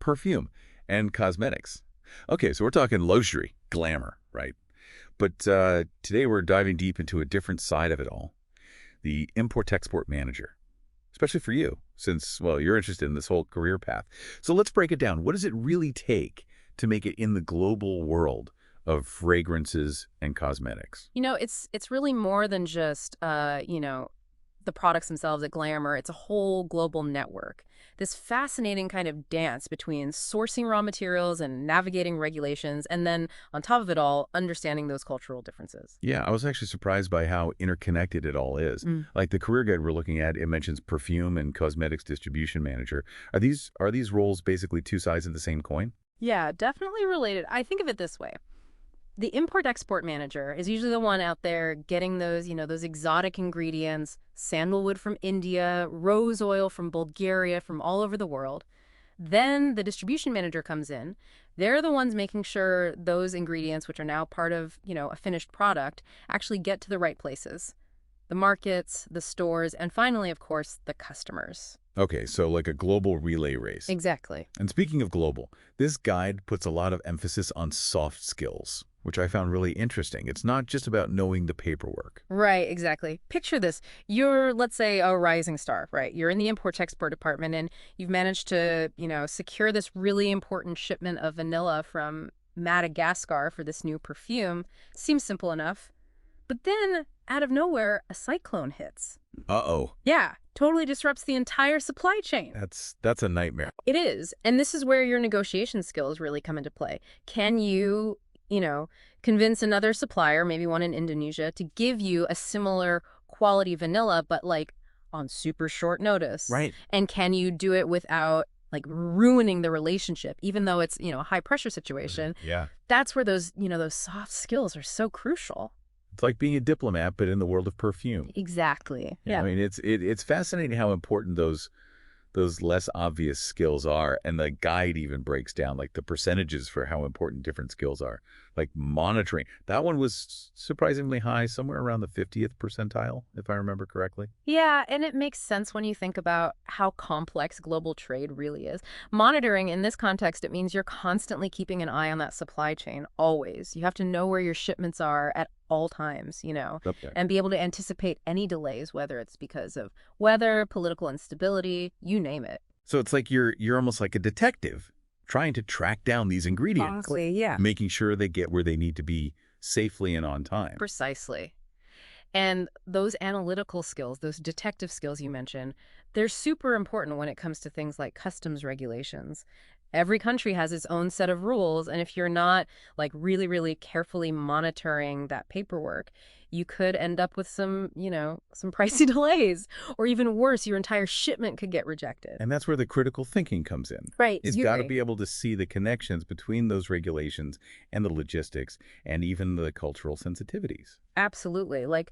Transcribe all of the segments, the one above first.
perfume and cosmetics. Okay, so we're talking luxury, glamour, right? But today we're diving deep into a different side of it all, the import-export manager, especially for you, since, well, you're interested in this whole career path. So let's break it down. What does it really take to make it in the global world of fragrances and cosmetics? It's really more than just, the products themselves at Glamour. It's a whole global network. This fascinating kind of dance between sourcing raw materials and navigating regulations, and then, on top of it all, understanding those cultural differences. Yeah, I was actually surprised by how interconnected it all is. Like the career guide we're looking at, it mentions perfume and cosmetics distribution manager. Are these roles basically two sides of the same coin? Yeah, definitely related. I think of it this way. The import-export manager is usually the one out there getting those exotic ingredients, sandalwood from India, rose oil from Bulgaria, from all over the world. Then the distribution manager comes in. They're the ones making sure those ingredients, which are now part of, a finished product, actually get to the right places. The markets, the stores, and finally, of course, the customers. Okay, so like a global relay race. Exactly. And speaking of global, this guide puts a lot of emphasis on soft skills, which I found really interesting. It's not just about knowing the paperwork. Right, exactly. Picture this. You're, let's say, a rising star, right? You're in the import-export department, and you've managed to, secure this really important shipment of vanilla from Madagascar for this new perfume. Seems simple enough. But then, out of nowhere, a cyclone hits. Uh-oh. Yeah, totally disrupts the entire supply chain. That's a nightmare. It is. And this is where your negotiation skills really come into play. Can you, convince another supplier, maybe one in Indonesia, to give you a similar quality vanilla, but like on super short notice? Right. And can you do it without like ruining the relationship, even though it's, a high pressure situation? Yeah. That's where those soft skills are so crucial. It's like being a diplomat, but in the world of perfume. Exactly. Yeah. I mean, it's fascinating how important those less obvious skills are, and the guide even breaks down like the percentages for how important different skills are. Like monitoring, that one was surprisingly high, somewhere around the 50th percentile, if I remember correctly. Yeah, and it makes sense when you think about how complex global trade really is. Monitoring, in this context, it means you're constantly keeping an eye on that supply chain, always. You have to know where your shipments are at all times, Okay. and be able to anticipate any delays, whether it's because of weather, political instability, you name it. So it's like you're almost like a detective trying to track down these ingredients, Exactly, yeah. making sure they get where they need to be safely and on time. Precisely. And those analytical skills, those detective skills you mentioned, they're super important when it comes to things like customs regulations. Every country has its own set of rules, and if you're not like really, really carefully monitoring that paperwork, you could end up with some pricey delays, or even worse, your entire shipment could get rejected. And that's where the critical thinking comes in. Right. It's got to be able to see the connections between those regulations and the logistics and even the cultural sensitivities. Absolutely. Like,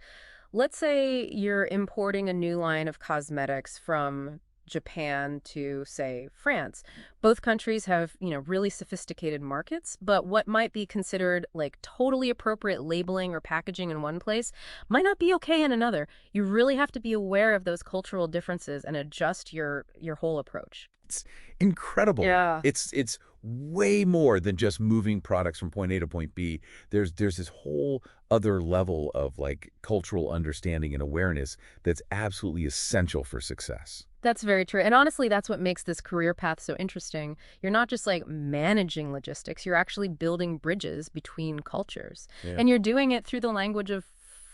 let's say you're importing a new line of cosmetics from Japan to, say, France. Both countries have, really sophisticated markets, but what might be considered like totally appropriate labeling or packaging in one place might not be okay in another. You really have to be aware of those cultural differences and adjust your whole approach. It's incredible. Yeah. It's way more than just moving products from point A to point B. There's this whole other level of like cultural understanding and awareness that's absolutely essential for success. That's very true. And honestly, that's what makes this career path so interesting. You're not just like managing logistics, you're actually building bridges between cultures. Yeah. And you're doing it through the language of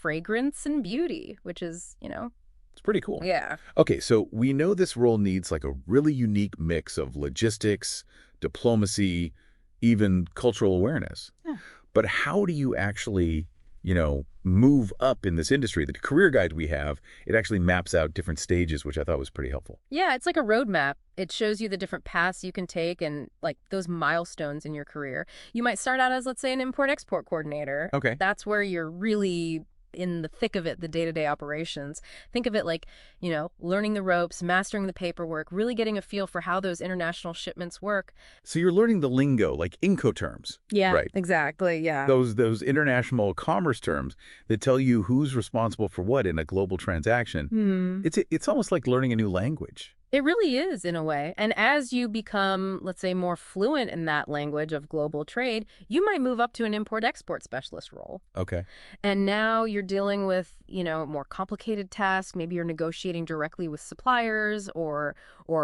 fragrance and beauty, which is, It's pretty cool. yeah. Okay, so we know this role needs like a really unique mix of logistics, diplomacy, even cultural awareness. Yeah. But how do you actually, move up in this industry? The career guide we have, it actually maps out different stages, which I thought was pretty helpful. Yeah, it's like a roadmap. It shows you the different paths you can take and like those milestones in your career. You might start out as, let's say, an import-export coordinator. Okay. That's where you're really in the thick of it, the day-to-day operations. Think of it like, learning the ropes, mastering the paperwork, really getting a feel for how those international shipments work. So you're learning the lingo, like Incoterms. Yeah, Right. exactly. Yeah. Those international commerce terms that tell you who's responsible for what in a global transaction. It's almost like learning a new language. It really is, in a way. And as you become, let's say, more fluent in that language of global trade, you might move up to an import-export specialist role. Okay. And now you're dealing with, more complicated tasks. Maybe you're negotiating directly with suppliers or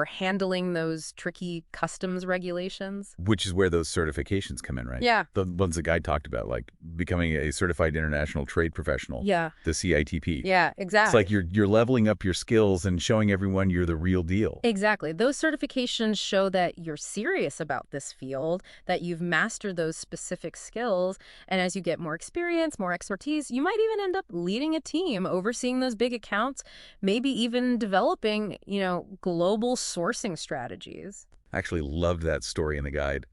handling those tricky customs regulations. Which is where those certifications come in, right? Yeah. The ones the guy talked about, like becoming a certified international trade professional. Yeah. The CITP. Yeah, It's exactly. like you're leveling up your skills and showing everyone you're the real deal. Exactly. Those certifications show that you're serious about this field, that you've mastered those specific skills, and as you get more experience, more expertise, you might even end up leading a team, overseeing those big accounts, maybe even developing, global sourcing strategies. I actually loved that story in the guide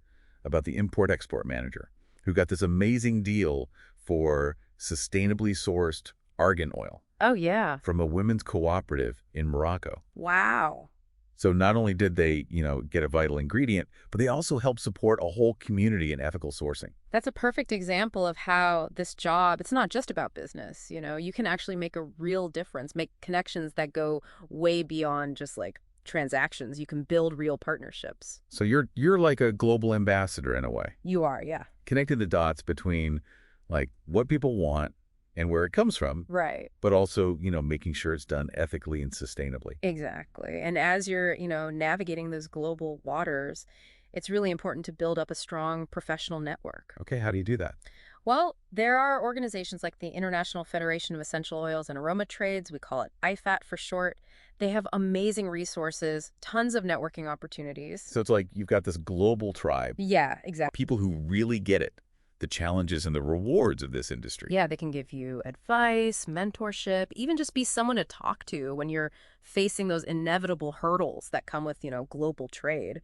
about the import-export manager who got this amazing deal for sustainably sourced argan oil Oh, yeah. from a women's cooperative in Morocco. Wow. So not only did they, get a vital ingredient, but they also helped support a whole community in ethical sourcing. That's a perfect example of how this job, it's not just about business, you can actually make a real difference, make connections that go way beyond just like transactions. You can build real partnerships. So you're like a global ambassador in a way, You are, yeah. connecting the dots between like what people want and where it comes from, Right. but also, making sure it's done ethically and sustainably. Exactly. And as you're, navigating those global waters, it's really important to build up a strong professional network. Okay, how do you do that? Well, there are organizations like the International Federation of Essential Oils and Aroma Trades. We call it IFAT for short. They have amazing resources, tons of networking opportunities. So it's like you've got this global tribe, Yeah, exactly. people who really get it, the challenges and the rewards of this industry. Yeah, they can give you advice, mentorship, even just be someone to talk to when you're facing those inevitable hurdles that come with, global trade.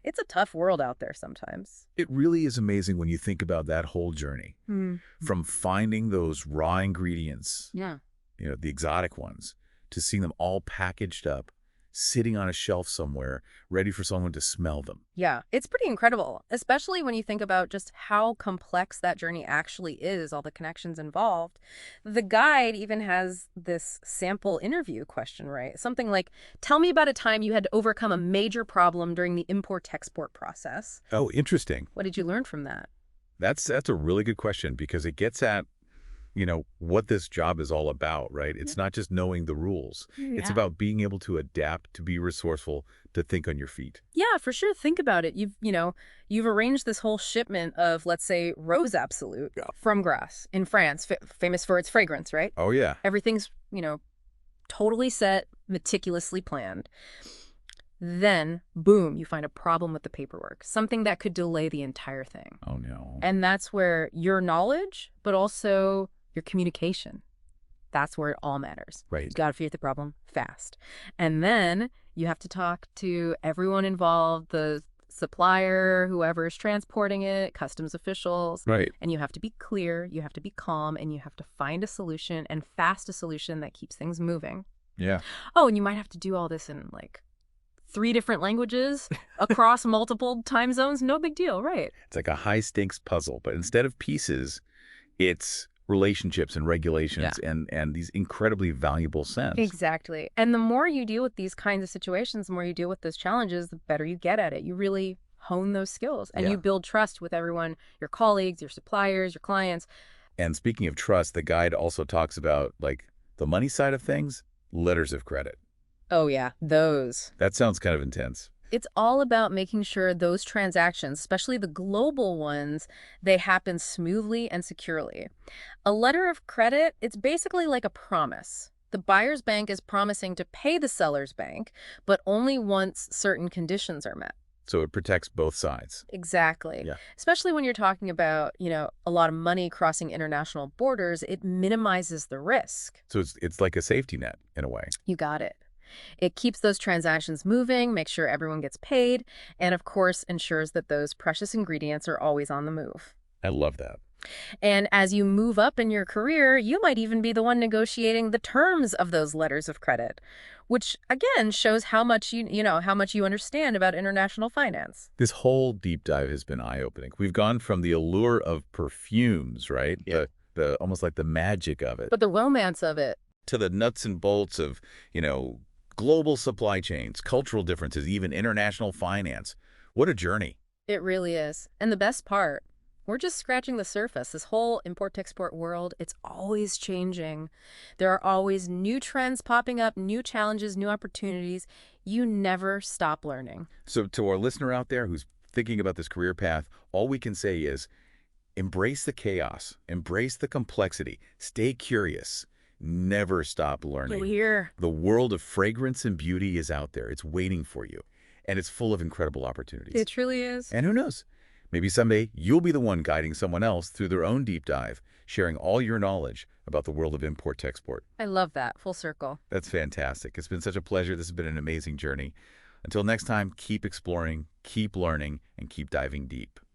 It's a tough world out there sometimes. It really is amazing when you think about that whole journey, from finding those raw ingredients, Yeah. the exotic ones, to seeing them all packaged up, sitting on a shelf somewhere, ready for someone to smell them. Yeah, it's pretty incredible, especially when you think about just how complex that journey actually is, all the connections involved. The guide even has this sample interview question, right? Something like, tell me about a time you had to overcome a major problem during the import-export process. Oh, interesting. What did you learn from that? That's a really good question because it gets at, what this job is all about, right? It's not just knowing the rules. It's Yeah. about being able to adapt, to be resourceful, to think on your feet. Yeah, for sure. Think about it. You've arranged this whole shipment of, let's say, Rose Absolute from Grasse in France, famous for its fragrance, right? Oh, yeah. Everything's, totally set, meticulously planned. Then, boom, you find a problem with the paperwork, something that could delay the entire thing. Oh, no. And that's where your knowledge, but also your communication, that's where it all matters. Right. You got to figure the problem fast. And then you have to talk to everyone involved, the supplier, whoever is transporting it, customs officials. Right. And you have to be clear, you have to be calm, and you have to find a solution and fast a solution that keeps things moving. Yeah. Oh, and you might have to do all this in like 3 different languages across multiple time zones. No big deal, right? It's like a high-stakes puzzle, but instead of pieces, it's relationships and regulations and these incredibly valuable scents. Exactly. And the more you deal with these kinds of situations, the more you deal with those challenges, the better you get at it. You really hone those skills and you build trust with everyone, your colleagues, your suppliers, your clients. And speaking of trust, the guide also talks about like the money side of things, letters of credit. Oh, yeah, those. That sounds kind of intense. It's all about making sure those transactions, especially the global ones, they happen smoothly and securely. A letter of credit, it's basically like a promise. The buyer's bank is promising to pay the seller's bank, but only once certain conditions are met. So it protects both sides. Exactly. Yeah. Especially when you're talking about, a lot of money crossing international borders, it minimizes the risk. So it's like a safety net in a way. You got it. It keeps those transactions moving, makes sure everyone gets paid, and of course ensures that those precious ingredients are always on the move. I love that. And as you move up in your career, you might even be the one negotiating the terms of those letters of credit, which again shows how much how much you understand about international finance. This whole deep dive has been eye-opening. We've gone from the allure of perfumes, right? Yeah. The almost like the magic of it, But the romance of it. to the nuts and bolts of, Global supply chains, cultural differences, even international finance. What a journey. It really is. And the best part, we're just scratching the surface. This whole import-export world, it's always changing. There are always new trends popping up, new challenges, new opportunities. You never stop learning. So to our listener out there who's thinking about this career path, all we can say is embrace the chaos, embrace the complexity, stay curious, never stop learning. Here. The world of fragrance and beauty is out there. It's waiting for you, and it's full of incredible opportunities. It truly is. And who knows? Maybe someday you'll be the one guiding someone else through their own deep dive, sharing all your knowledge about the world of import-export. I love that. Full circle. That's fantastic. It's been such a pleasure. This has been an amazing journey. Until next time, keep exploring, keep learning, and keep diving deep.